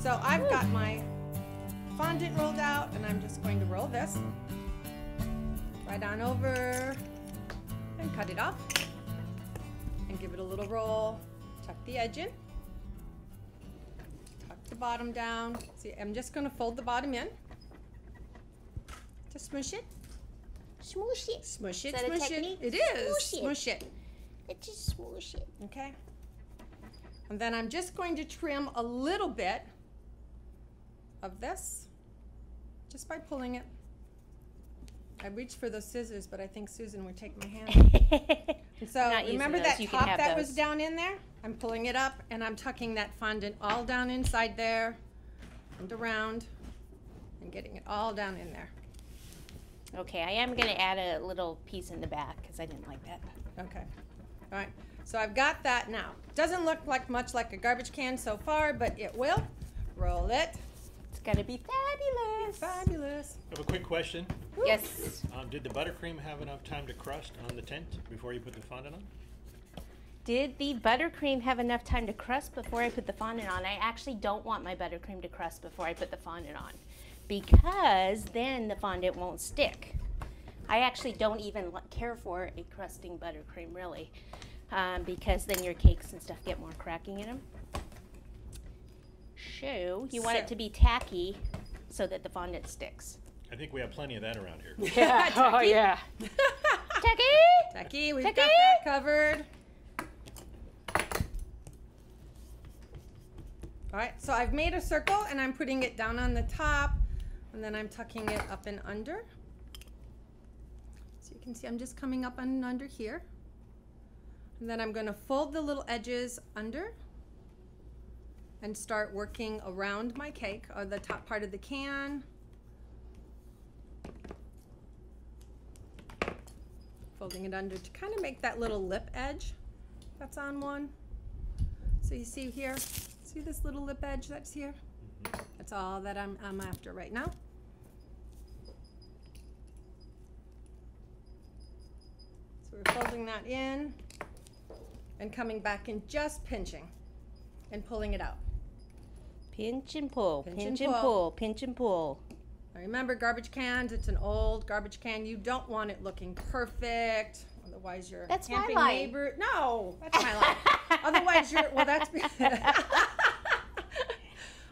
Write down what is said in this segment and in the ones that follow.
So I've got my fondant rolled out, and I'm just going to roll this right on over and cut it off and give it a little roll. Tuck the edge in, tuck the bottom down. See, I'm just going to fold the bottom in to smush it. Smoosh it. Smush it, Is that a smush it. technique? It is. Smoosh it. Smush it. Let's just smoosh it. Okay. And then I'm just going to trim a little bit of this just by pulling it. I reached for those scissors, but I think Susan would take my hand. And so remember that top that was down in there? I'm pulling it up and I'm tucking that fondant all down inside there and around and getting it all down in there. Okay, I am going to add a little piece in the back because I didn't like that. Okay. All right. So I've got that now. Doesn't look like much like a garbage can so far, but it will. Roll it. It's got to be fabulous. Fabulous. I have a quick question. Yes. Did the buttercream have enough time to crust on the tent before you put the fondant on? Did the buttercream have enough time to crust before I put the fondant on? I actually don't want my buttercream to crust before I put the fondant on, because then the fondant won't stick. I actually don't even care for a crusting buttercream, really, because then your cakes and stuff get more cracking in them. So you want it to be tacky so that the fondant sticks. I think we have plenty of that around here. Yeah. Oh, yeah. Tacky! Tacky, we've got that covered. All right, so I've made a circle and I'm putting it down on the top, and then I'm tucking it up and under. So you can see I'm just coming up and under here. And then I'm going to fold the little edges under and start working around my cake, or the top part of the can. Folding it under to kind of make that little lip edge that's on one. So you see here, see this little lip edge that's here? That's all that I'm after right now. So we're folding that in and coming back and just pinching and pulling it out. Pinch and pull, Pinch and pull, pinch and pull. Now remember, garbage cans, it's an old garbage can. You don't want it looking perfect. Otherwise your camping neighbor, no, that's my line. Otherwise your, well that's,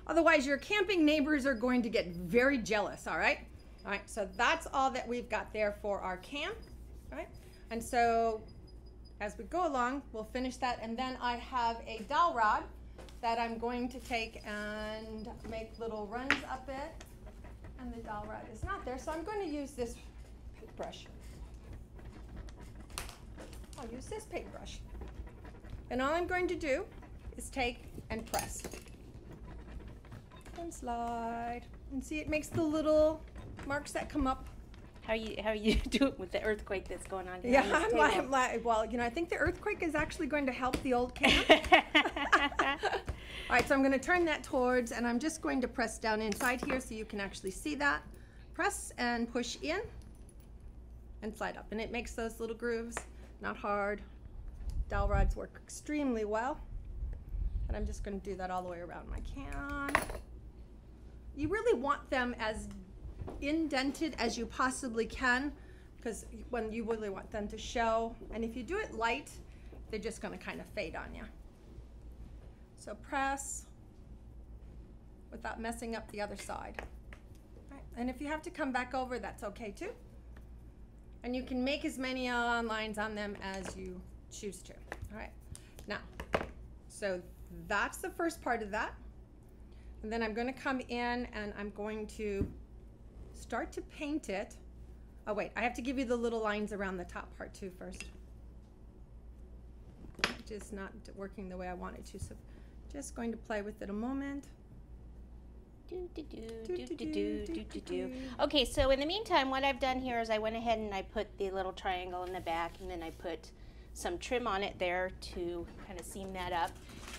otherwise your camping neighbors are going to get very jealous, all right? All right, so that's all that we've got there for our can, all right? And so as we go along, we'll finish that, and then I have a dowel rod that I'm going to take and make little runs up it, and the dowel rod is not there, so I'm going to use this paintbrush. I'll use this paintbrush. And all I'm going to do is take and press. And slide. And see, it makes the little marks that come up. How you do it with the earthquake that's going on here? Yeah, I'm like, well, you know, I think the earthquake is actually going to help the old can. All right, so I'm going to turn that towards, and I'm just going to press down inside here so you can actually see that. Press and push in and slide up, and it makes those little grooves. Not hard. Dowel rods work extremely well. And I'm just going to do that all the way around my can. You really want them as indented as you possibly can, because when you really want them to show. And if you do it light, they're just going to kind of fade on you. So press without messing up the other side. All right. And if you have to come back over, that's okay too. And you can make as many lines on them as you choose to. All right. Now, so that's the first part of that. And then I'm going to come in and I'm going to start to paint it. Oh wait, I have to give you the little lines around the top part too first. Just not working the way I wanted to, so just going to play with it a moment. Okay, so in the meantime, what I've done here is I went ahead and I put the little triangle in the back, and then I put some trim on it there to kind of seam that up.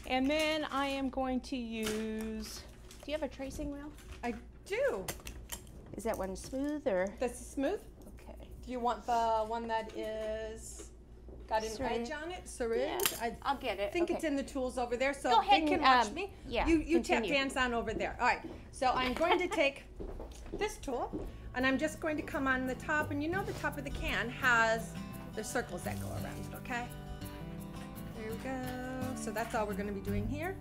And then I am going to use, do you have a tracing wheel? I do. Is that one smooth or? This is smooth. Okay. Do you want the one that is got an Syringe. edge on it, syringe. Yeah. I'll get it. I think okay. it's in the tools over there, so Go ahead they can and, watch me. yeah, You tap continue. dance on over there. All right, so I'm going to take this tool, and I'm just going to come on the top, and you know the top of the can has the circles that go around it, okay? There we go. So that's all we're going to be doing here.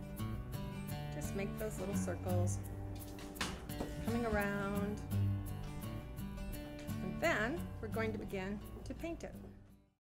Just make those little circles coming around. And then we're going to begin to paint it.